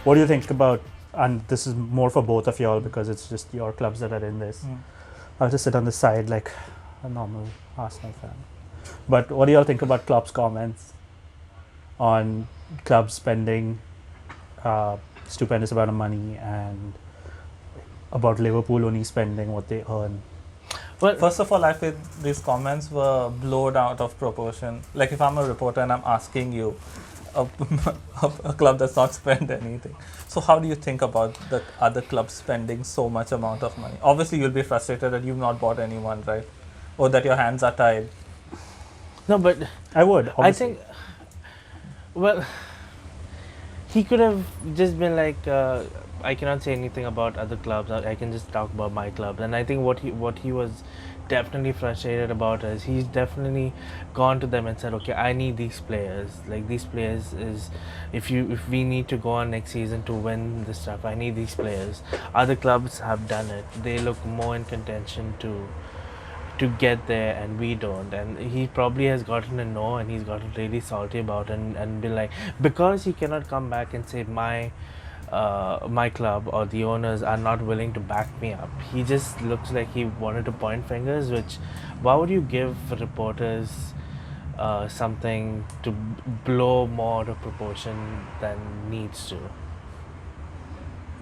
What do you think about, and this is more for both of y'all because it's just your clubs that are in this. I'll just sit on the side like a normal Arsenal fan. But what do y'all think about Klopp's comments on clubs spending stupendous amount of money and about Liverpool only spending what they earn? Well, first of all, I feel these comments were blown out of proportion. Like if I'm a reporter and I'm asking you, a, a club that's not spent anything. So how do you think about the other clubs spending so much amount of money? Obviously, you'll be frustrated that you've not bought anyone, right? Or that your hands are tied. No, but I would. Obviously. I think, well, he could have just been like, I cannot say anything about other clubs. I can just talk about my club. And I think what he was definitely frustrated about is he's definitely gone to them and said, okay, I need these players. Like these players is, if we need to go on next season to win this stuff, I need these players. Other clubs have done it. They look more in contention to get there, and we don't. And he probably has gotten a no, and he's gotten really salty about it, and be like, because he cannot come back and say my club or the owners are not willing to back me up. He just looks like he wanted to point fingers, which why would you give reporters something to blow more out of proportion than needs to?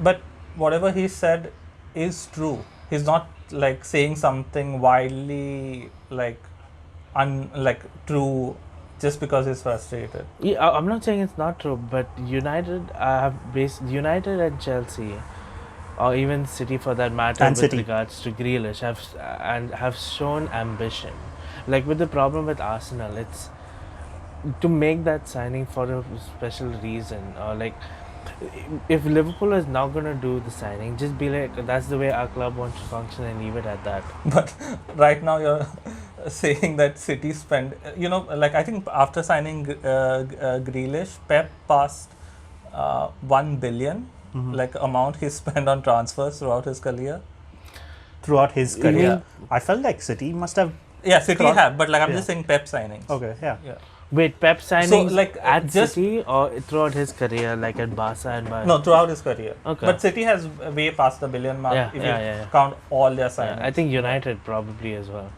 But whatever he said is true. He's not like saying something wildly like true just because he's frustrated. Yeah, I'm not saying it's not true, but United United and Chelsea, or even City for that matter, And with City. regards to Grealish, have shown ambition. Like with the problem with Arsenal, it's to make that signing for a special reason, or like if Liverpool is not going to do the signing, just be like, that's the way our club wants to function, and leave it at that. But right now you're saying that City spend, like I think after signing Grealish, Pep passed 1 billion like amount he spent on transfers throughout his career. Throughout his career, Yeah. I felt like City must have. Yeah, City Cross- have, but like I'm yeah. just saying Pep signings. Okay, yeah. Yeah. Wait, Pep signings like, at just- City or throughout his career, like at Barca and Bayern? No, throughout his career. Okay. But City has way past the billion mark Yeah, if yeah. you count all their signings. Yeah, I think United probably as well.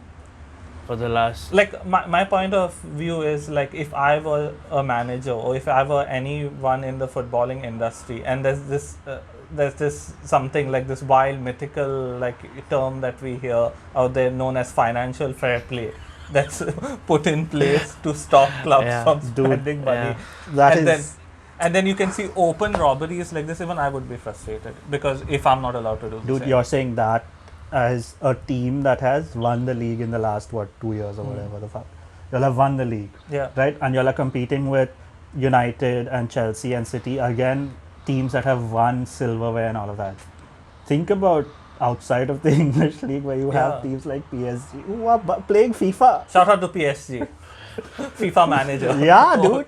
For the last, Like my point of view is like if I were a manager or if I were anyone in the footballing industry, and there's this something like this wild mythical like term that we hear out there known as financial fair play that's put in place to stop clubs Yeah. from Dude, spending money. That And is. And then you can see open robberies like this. Even I would be frustrated because if I'm not allowed to do Dude, this. you're saying that as a team that has won the league in the last 2 years or whatever the fuck. You'll have won the league, Yeah. right? And you'll are competing with United and Chelsea and City, again teams that have won silverware and all of that. Think about outside of the English league where you have Yeah. teams like PSG who are playing FIFA. Shout out to PSG. FIFA manager. Yeah, dude.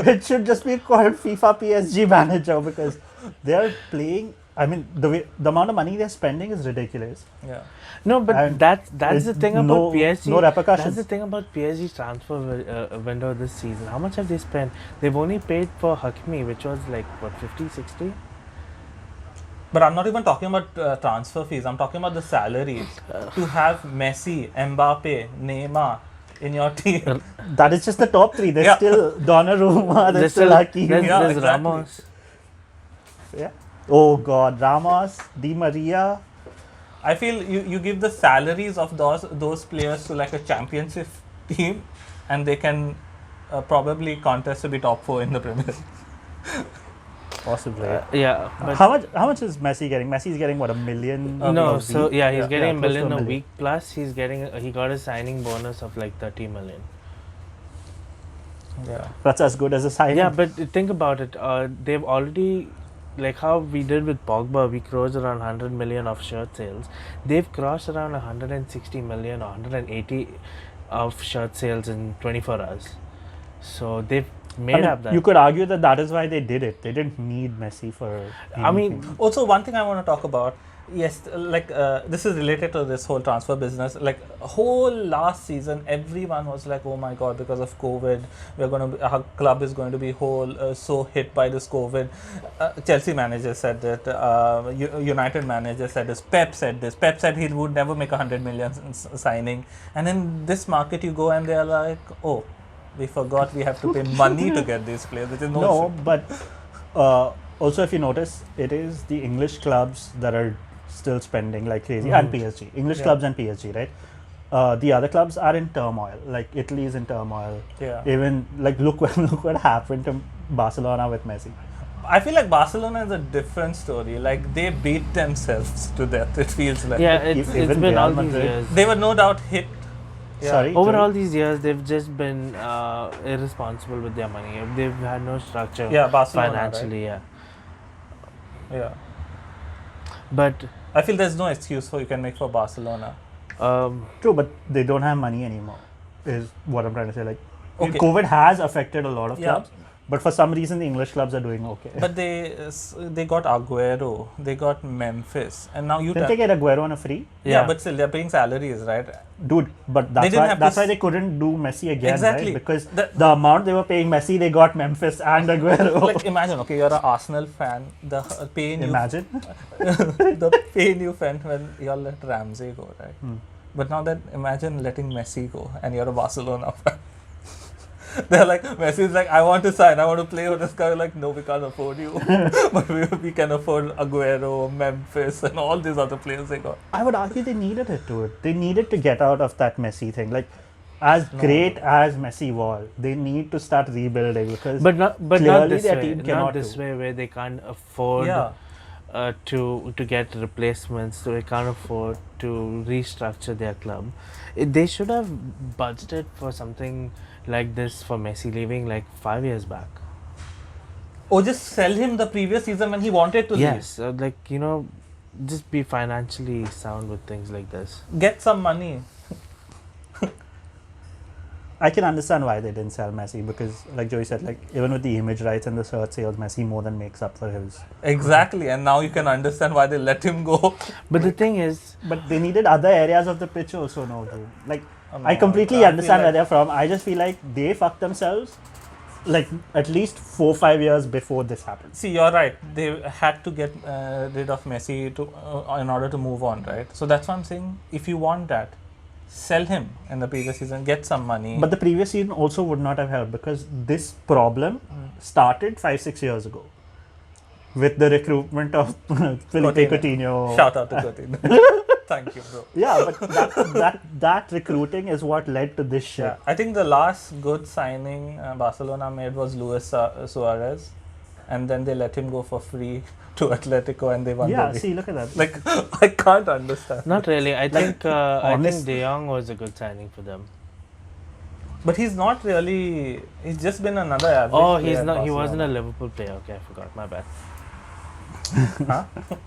It should just be called FIFA PSG manager because they're playing. I mean, the amount of money they're spending is ridiculous. Yeah. no, but And that's it's the thing about no- PSG. no repercussions. That's the thing about PSG's transfer window this season. How much have they spent? They've only paid for Hakimi, which was like what, 50, 60? But I'm not even talking about transfer fees. I'm talking about the salaries. To have Messi, Mbappe, Neymar in your team. That is just the top three. There's Yeah. still Donnarumma, there's still Hakimi. There's Yeah, exactly. Ramos. Yeah. Oh God, Ramos, Di Maria. I feel you give the salaries of those players to like a championship team, and they can probably contest to be top 4 in the Premier League. Possibly. Yeah, but How much is Messi getting? Messi getting what, $1 million? no. a So week? yeah, he's Yeah, getting yeah, a close to million a a million. week. Plus, he got a signing bonus of like 30 million. Yeah. That's as good as a signing. Yeah, but think about it. They've already, like how we did with Pogba, we crossed around 100 million of shirt sales. They've crossed around 160 million or 180 of shirt sales in 24 hours. So they've made up that. You could argue that is why they did it. They didn't need Messi for. I mean, anything. Also, one thing I want to talk about Yes, like this is related to this whole transfer business. Like whole last season, everyone was like, "Oh my God!" Because of COVID, our club is going to be so hit by this COVID. Chelsea manager said that. United manager said this. Pep said this. Pep said he would never make 100 million signing. And in this market, you go and they are like, "Oh, we forgot we have to pay money to get these players," which is No, but also if you notice, it is the English clubs that are still spending like crazy, and PSG. English clubs and PSG, right? The other clubs are in turmoil. Like Italy is in turmoil. Yeah. Even like look what happened to Barcelona with Messi. I feel like Barcelona is a different story. Like they beat themselves to death. It feels like. Yeah, it's Even been Real all these Madrid. years. They were no doubt hit. Yeah. Sorry. Over Joel? all these years, they've just been irresponsible with their money. They've had no structure Yeah, Barcelona. financially. Right? Yeah. But I feel there's no excuse you can make for Barcelona. True, but they don't have money anymore. Is what I'm trying to say. Like, Okay. COVID has affected a lot of Yeah. clubs, but for some reason the English clubs are doing okay. But they got Aguero, they got Memphis, and now you. Didn't they get Aguero on a free? Yeah, but still they're paying salaries, right? Dude, but They didn't have that's this- why they couldn't do Messi again, Exactly. right? Because The- the amount they were paying Messi, they got Memphis and Aguero. Like imagine, okay, you're an Arsenal fan. The pain Imagine. the pain you felt when you all let Ramsey go, right? But now that imagine letting Messi go, and you're a Barcelona fan. They're like, Messi's like, I want to sign, I want to play with this guy. Like, no, we can't afford you. But we can afford Aguero, Memphis, and all these other players they got. I would argue they needed it to it. They needed to get out of that Messi thing. Like, as great as Messi was, they need to start rebuilding because not clearly this their way. team Not cannot this do. way where they can't afford Yeah. to get replacements. So they can't afford to restructure their club. They should have budgeted for something like this for Messi leaving like 5 years back. Or just sell him the previous season when he wanted to Yes, just be financially sound with things like this. leave. Get some money. I can understand why they didn't sell Messi because, like Joey said, like even with the image rights and the shirt sales, Messi more than makes up for his. Exactly, and now you can understand why they let him go. But the thing is, But they needed other areas of the pitch also, no, dude. Like, No, I completely I understand feel where they're from. I just feel like they fucked themselves like at least 4-5 years before this happened. See, you're right. They had to get rid of Messi in order to move on, right? So that's why I'm saying, if you want that, sell him in the previous season, get some money. But the previous season also would not have helped because this problem started 5-6 years ago with the recruitment of Felipe Coutinho. Shout out to Coutinho. Thank you, bro. Yeah, but that recruiting is what led to this shit. Yeah, I think the last good signing Barcelona made was Luis Suarez, and then they let him go for free to Atletico, and they won. Yeah, the league. see, look at that. Like I can't understand. not really. I think honest- De Jong was a good signing for them. But he's not really. He's just been another average. Oh, player he's at not. He wasn't a Barcelona. Liverpool player. Okay, I forgot. My bad.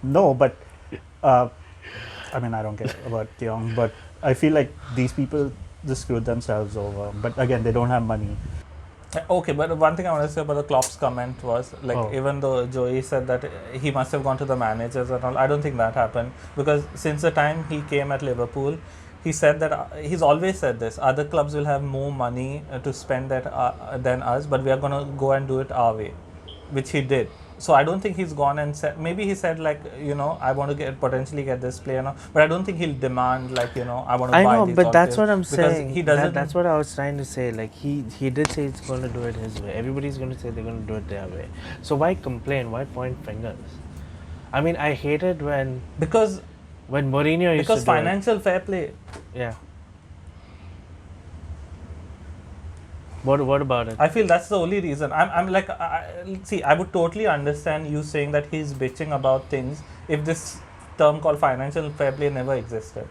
No, but I mean, I don't care about Young, but I feel like these people just screwed themselves over. But again, they don't have money. Okay, but one thing I want to say about the Klopp's comment was like, Oh. even though Joey said that he must have gone to the managers and all, I don't think that happened because since the time he came at Liverpool, he said that he's always said this: other clubs will have more money to spend than us, but we are gonna go and do it our way, which he did. So I don't think he's gone and said. Maybe he said like, I want to potentially get this player now, but I don't think he'll demand like, I want to I buy know, these but all that's players, what I'm because saying. He doesn't. That's what I was trying to say. Like he did say he's going to do it his way. Everybody's going to say they're going to do it their way. So why complain? Why point fingers? I mean, I hated when because Mourinho used because to do financial fair play. it. Yeah. What about it? I feel that's the only reason. I'm like, see, I would totally understand you saying that he's bitching about things if this term called financial fair play never existed.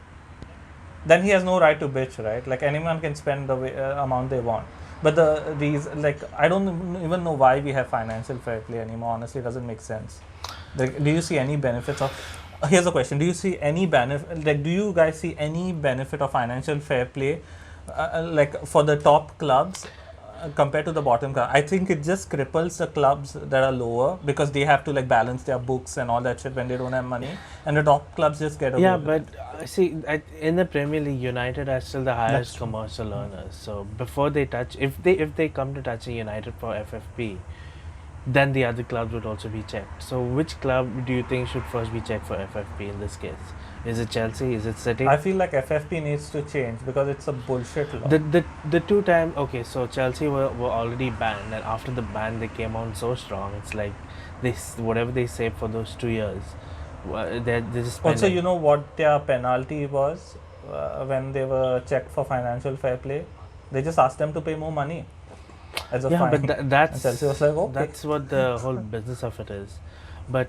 Then he has no right to bitch, right? Like anyone can spend the amount they want. But the reason, like, I don't even know why we have financial fair play anymore. Honestly, it doesn't make sense. Like, do you see any benefits of? Here's a question: do you see any benefit? Like, do you guys see any benefit of financial fair play, like for the top clubs? compared to the bottom club. I think it just cripples the clubs that are lower because they have to like balance their books and all that shit when they don't have money, and the top clubs just get away. Yeah, with but it. see, in the Premier League, United are still the highest true. commercial earners. So before they touch, if they come to touching United for FFP, then the other clubs would also be checked. So which club do you think should first be checked for FFP in this case? Is it Chelsea? Is it City? I feel like FFP needs to change because it's a bullshit law. The two time okay, so Chelsea were already banned, and after the ban they came on so strong. It's like whatever they saved for those 2 years, they're just Also, spending. you know what their penalty was when they were checked for financial fair play? They just asked them to pay more money as a Yeah, fine. but that's And Chelsea was like, okay. that's what the whole business of it is. But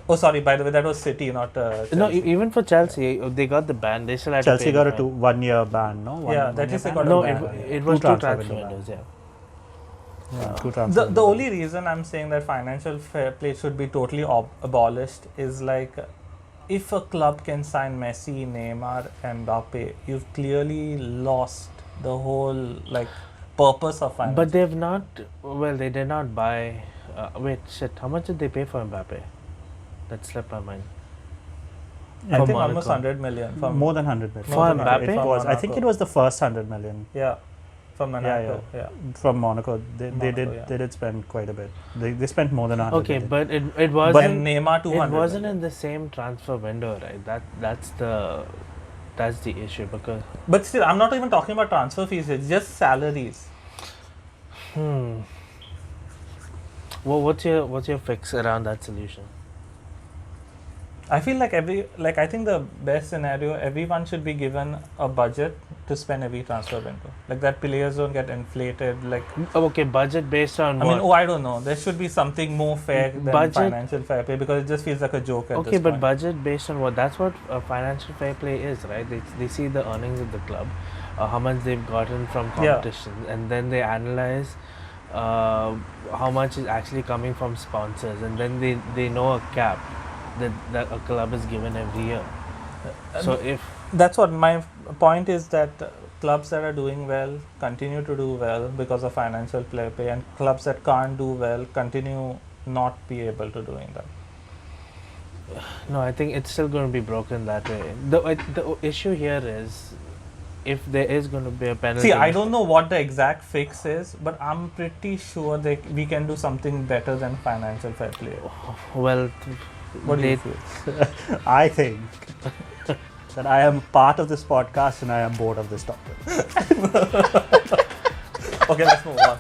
Oh, sorry. By the way, that was City, not Chelsea. no, even for Chelsea, they got the ban. They still had Chelsea to pay got the a fine. 1 year ban, no? Yeah, One that year is they ban? got a No, ban. it was two transfer window windows. Yeah. Two transfer The window only reason I'm saying that financial fair play should be totally abolished is like if a club can sign Messi, Neymar, and Mbappe, you've clearly lost the whole like purpose of finance. But they've not. Well, they did not buy. Wait, shit. How much did they pay for Mbappe? That slipped my mind. I for think almost Monaco. 100 million from More than 100 million. For It Mbappe? was, I think it Monaco. was the first 100 million Yeah, from Monaco. Yeah. from Monaco. They Monaco, did yeah. they did spend quite a bit. They spent more than 100 Okay, million. but it And wasn't. Neymar 200. It wasn't million. in the same transfer window, right? That's the issue because. But still, I'm not even talking about transfer fees. It's just salaries. Well, what's your fix around that solution? I feel like I think the best scenario, everyone should be given a budget to spend every transfer window. Like that players don't get inflated. Like Oh, okay, budget based on I what? mean, I don't know. There should be something more fair than Budget- financial fair play because it just feels like a joke at Okay, this but point. budget based on what? That's what financial fair play is, right? They see the earnings of the club, how much they've gotten from Yeah. competition, and then they analyze how much is actually coming from sponsors, and then they know a cap that a club is given every year. So if That's what my point is that clubs that are doing well continue to do well because of financial fair play, and clubs that can't do well continue not be able to doing that. no, I think it's still going to be broken that way. The issue here is if there is going to be a penalty. See, I don't know what the exact fix is, but I'm pretty sure we can do something better than financial fair play. Well, What do they you feel? I think that I am part of this podcast and I am bored of this topic. Okay, let's move on.